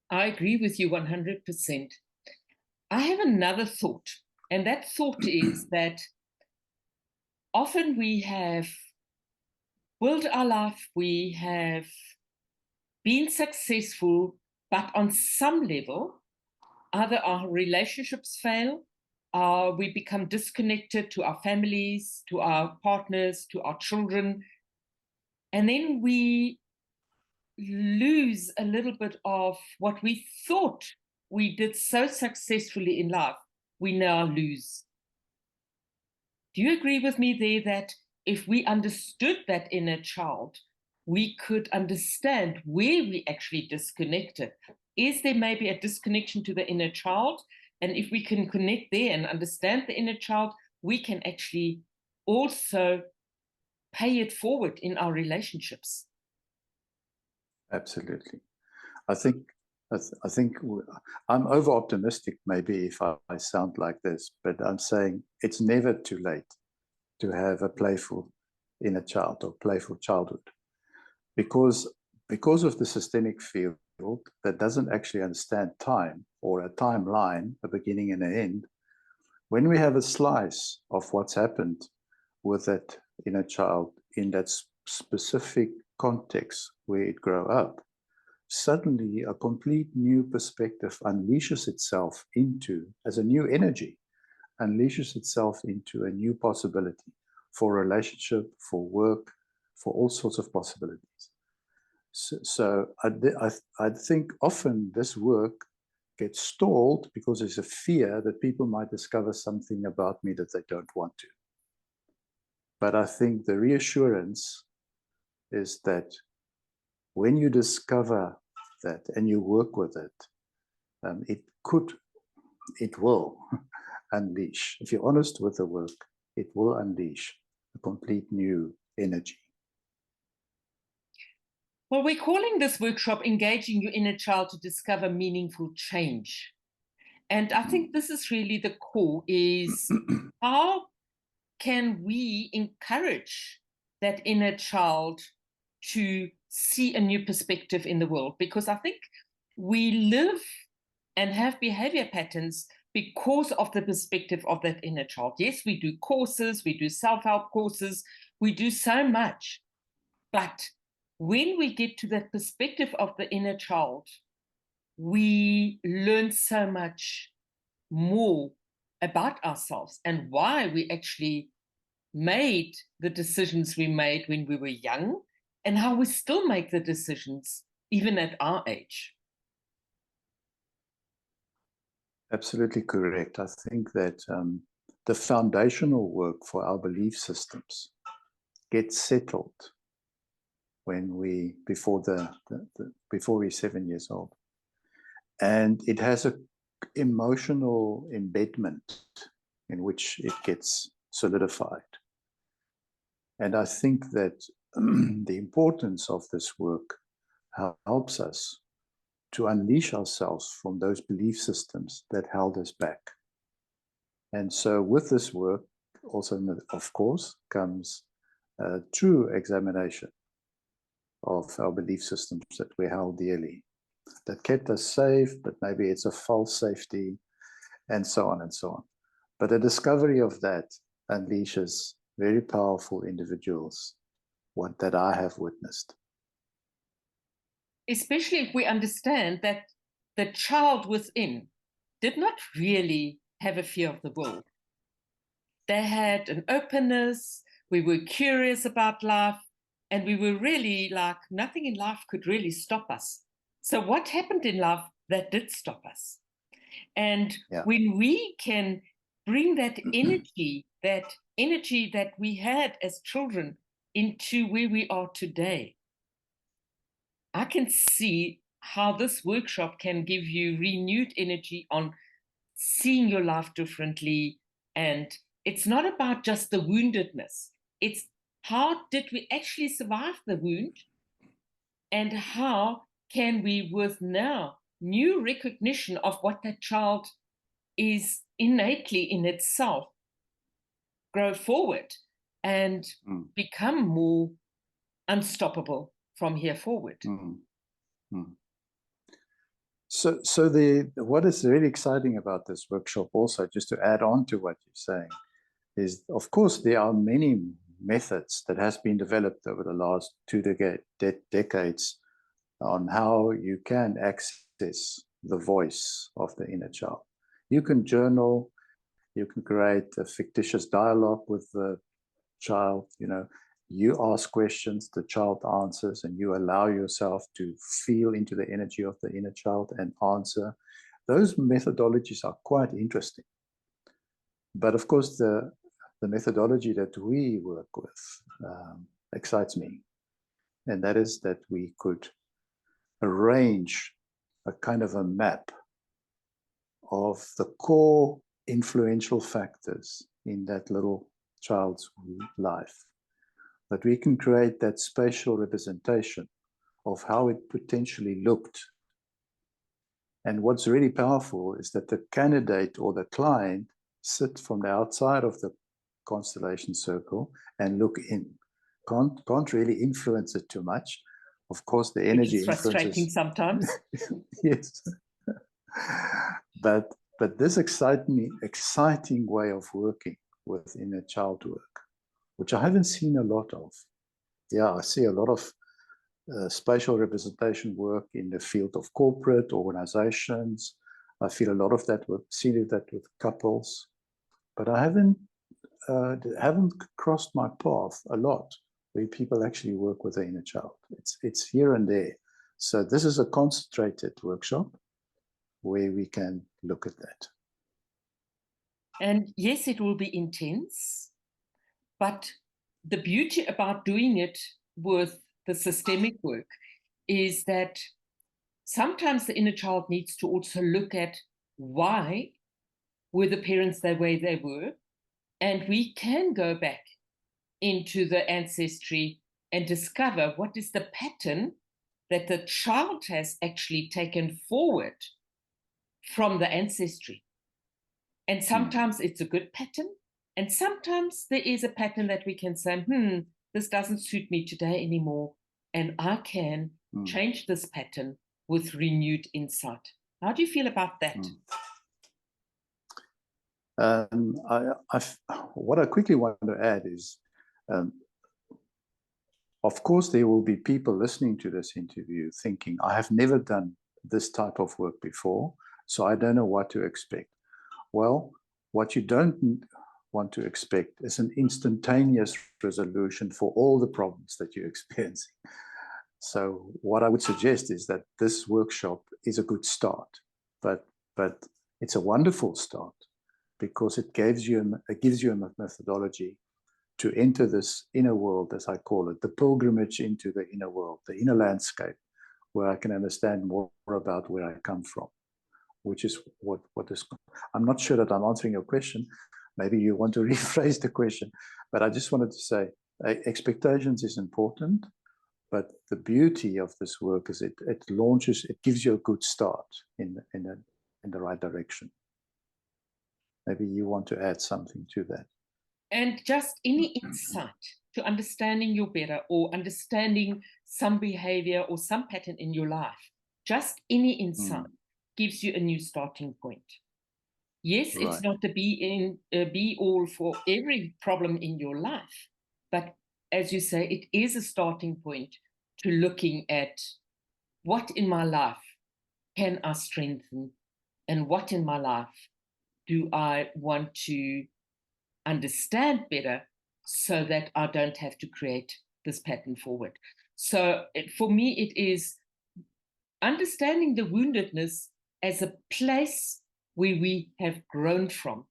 I agree with you 100%. I have another thought, and that thought is that often we have built our life, we have been successful, but on some level, either our relationships fail, we become disconnected to our families, to our partners, to our children, and then we lose a little bit of what we thought we did so successfully in life, we now lose. Do you agree with me there that if we understood that inner child, we could understand where we actually disconnected? Is there maybe a disconnection to the inner child? And if we can connect there and understand the inner child, we can actually also pay it forward in our relationships. Absolutely. I think I'm over optimistic maybe if I sound like this, but I'm saying it's never too late to have a playful inner child or playful childhood, because of the systemic field that doesn't actually understand time or a timeline, a beginning and an end. When we have a slice of what's happened with that inner child in that specific context where it grew up, suddenly a complete new perspective unleashes itself into, as a new energy, unleashes itself into a new possibility for relationship, for work, for all sorts of possibilities. So I think often this work gets stalled because there's a fear that people might discover something about me that they don't want to. But I think the reassurance is that when you discover that and you work with it, it will unleash. If you're honest with the work, it will unleash a complete new energy. Well, we're calling this workshop Engaging Your Inner Child to Discover Meaningful Change. And I think this is really the core, is how can we encourage that inner child to see a new perspective in the world? Because I think we live and have behavior patterns because of the perspective of that inner child. Yes, we do courses, we do self-help courses, we do so much. But when we get to that perspective of the inner child, we learn so much more about ourselves and why we actually made the decisions we made when we were young, and how we still make the decisions even at our age. Absolutely correct. I think that the foundational work for our belief systems gets settled when before we're 7 years old, and it has a emotional embedment in which it gets solidified. And I think that the importance of this work helps us to unleash ourselves from those belief systems that held us back. And so with this work also, of course, comes a true examination of our belief systems that we held dearly, that kept us safe, but maybe it's a false safety, and so on and so on. But the discovery of that unleashes very powerful individuals, one that I have witnessed. Especially if we understand that the child within did not really have a fear of the world. They had an openness, we were curious about life, and we were really like, nothing in life could really stop us. So what happened in life that did stop us? And when we can bring that energy that we had as children into where we are today, I can see how this workshop can give you renewed energy on seeing your life differently. And it's not about just the woundedness. It's how did we actually survive the wound? And how can we, with now new recognition of what that child is innately in itself, grow forward and become more unstoppable from here forward? So what is really exciting about this workshop also, just to add on to what you're saying, is of course there are many methods that has been developed over the last decades on how you can access the voice of the inner child. You can journal, you can create a fictitious dialogue with the child, you ask questions, the child answers, and you allow yourself to feel into the energy of the inner child and answer. Those methodologies are quite interesting. But of course, the methodology that we work with excites me. And that is that we could arrange a kind of a map of the core influential factors in that little child's life. That we can create that spatial representation of how it potentially looked. And what's really powerful is that the candidate or the client sit from the outside of the constellation circle and look in. Can't really influence it too much. Of course, the energy influences. Frustrating sometimes. Yes. But this exciting way of working with inner child work, which I haven't seen a lot of. Yeah, I see a lot of spatial representation work in the field of corporate organizations. I feel a lot of that seen that with couples, but I haven't crossed my path a lot where people actually work with the inner child. It's here and there. So this is a concentrated workshop where we can look at that. And yes, it will be intense, but the beauty about doing it with the systemic work is that sometimes the inner child needs to also look at why were the parents the way they were, and we can go back into the ancestry and discover what is the pattern that the child has actually taken forward from the ancestry. And sometimes it's a good pattern, and sometimes there is a pattern that we can say, this doesn't suit me today anymore, and I can change this pattern with renewed insight. How do you feel about that? What I quickly want to add is, of course, there will be people listening to this interview thinking, I have never done this type of work before, so I don't know what to expect. Well, what you don't want to expect is an instantaneous resolution for all the problems that you're experiencing. So what I would suggest is that this workshop is a good start, but it's a wonderful start because it gives you a methodology to enter this inner world, as I call it, the pilgrimage into the inner world, the inner landscape, where I can understand more about where I come from, which is what is. I'm not sure that I'm answering your question. Maybe you want to rephrase the question, but I just wanted to say expectations is important, but the beauty of this work is it gives you a good start in the right direction. Maybe you want to add something to that. And just any insight to understanding you better, or understanding some behavior or some pattern in your life, just any insight gives you a new starting point. Yes, right. It's not the be all for every problem in your life, but as you say, it is a starting point to looking at what in my life can I strengthen, and what in my life do I want to understand better so that I don't have to create this pattern forward. So for me, it is understanding the woundedness as a place where we have grown from,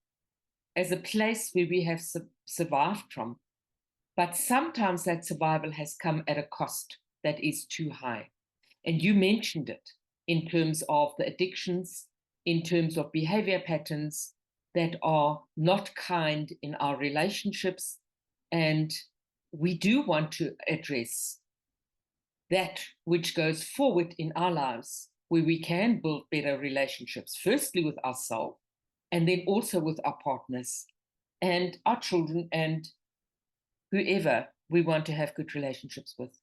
as a place where we have survived from. But sometimes that survival has come at a cost that is too high. And you mentioned it in terms of the addictions, in terms of behavior patterns that are not kind in our relationships. And we do want to address that which goes forward in our lives, where we can build better relationships, firstly with ourselves, and then also with our partners and our children and whoever we want to have good relationships with.